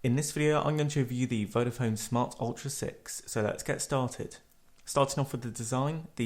In this video, I'm going to review the Vodafone Smart Ultra 6, so let's get started. Starting off with the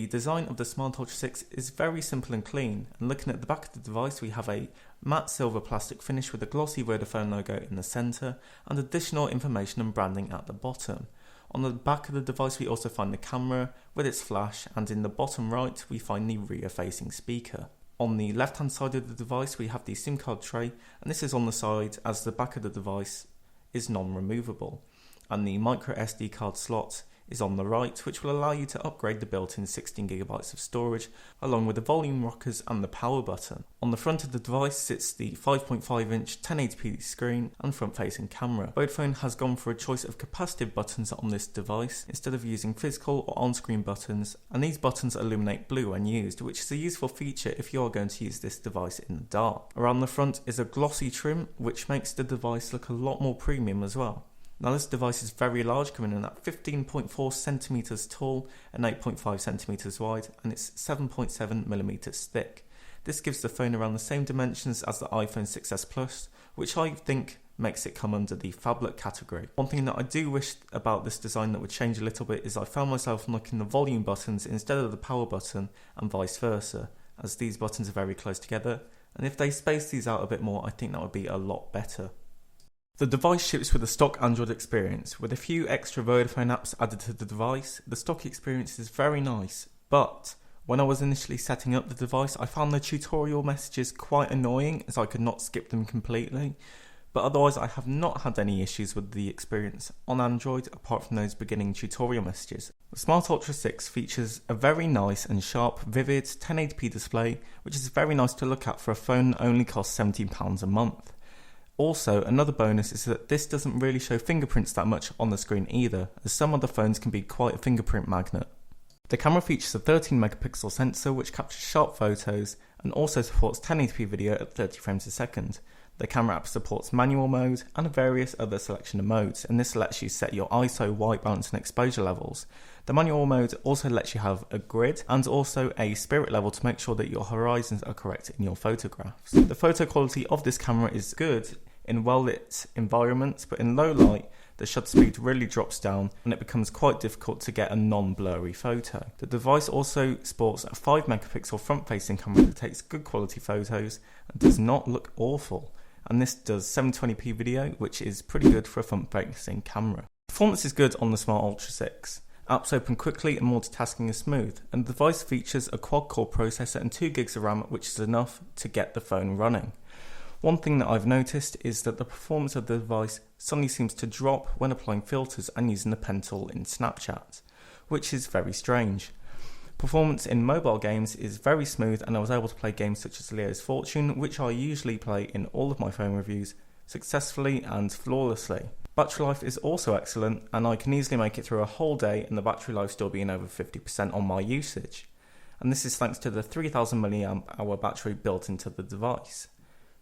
design of the Smart Ultra 6 is very simple and clean, and looking at the back of the device we have a matte silver plastic finish with a glossy Vodafone logo in the centre and additional information and branding at the bottom. On the back of the device we also find the camera with its flash, and in the bottom right we find the rear facing speaker. On the left hand side of the device we have the SIM card tray, and this is on the side as the back of the device is non-removable, and the micro SD card slot is on the right, which will allow you to upgrade the built-in 16GB of storage along with the volume rockers and the power button. On the front of the device sits the 5.5-inch 1080p screen and front-facing camera. Vodafone has gone for a choice of capacitive buttons on this device instead of using physical or on-screen buttons, and these buttons illuminate blue when used, which is a useful feature if you are going to use this device in the dark. Around the front is a glossy trim which makes the device look a lot more premium as well. Now this device is very large, coming in at 15.4cm tall and 8.5cm wide, and it's 7.7mm thick. This gives the phone around the same dimensions as the iPhone 6s Plus, which I think makes it come under the phablet category. One thing that I do wish about this design that would change a little bit is I found myself knocking the volume buttons instead of the power button and vice versa, as these buttons are very close together, and if they space these out a bit more I think that would be a lot better. The device ships with a stock Android experience, with a few extra Vodafone apps added to the device. The stock experience is very nice, but when I was initially setting up the device I found the tutorial messages quite annoying as I could not skip them completely, but otherwise I have not had any issues with the experience on Android apart from those beginning tutorial messages. The Smart Ultra 6 features a very nice and sharp, vivid 1080p display, which is very nice to look at for a phone that only costs £17 a month. Also, another bonus is that this doesn't really show fingerprints that much on the screen either, as some other phones can be quite a fingerprint magnet. The camera features a 13MP sensor which captures sharp photos and also supports 1080p video at 30 frames a second. The camera app supports manual mode and various other selection of modes, and this lets you set your ISO, white balance and exposure levels. The manual mode also lets you have a grid and also a spirit level to make sure that your horizons are correct in your photographs. The photo quality of this camera is good in well-lit environments, but in low light the shutter speed really drops down and it becomes quite difficult to get a non-blurry photo. The device also sports a 5MP front-facing camera that takes good quality photos and does not look awful, and this does 720p video, which is pretty good for a front-facing camera. Performance is good on the Smart Ultra 6. Apps open quickly and multitasking is smooth, and the device features a quad-core processor and 2GB of RAM, which is enough to get the phone running. One thing that I've noticed is that the performance of the device suddenly seems to drop when applying filters and using the pen tool in Snapchat, which is very strange. Performance in mobile games is very smooth, and I was able to play games such as Leo's Fortune, which I usually play in all of my phone reviews, successfully and flawlessly. Battery life is also excellent, and I can easily make it through a whole day and the battery life still being over 50% on my usage. And this is thanks to the 3000 mAh battery built into the device.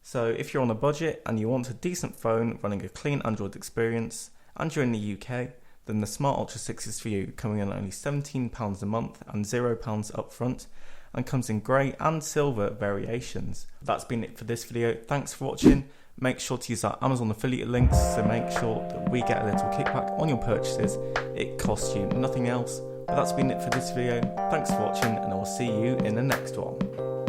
So if you're on a budget and you want a decent phone running a clean Android experience and you're in the UK, then the Smart Ultra 6 is for you, coming in at only £17 a month and £0 upfront, and comes in grey and silver variations. That's been it for this video. Thanks for watching. Make sure to use our Amazon affiliate links to make sure that we get a little kickback on your purchases. It costs you nothing else. But that's been it for this video. Thanks for watching, and I will see you in the next one.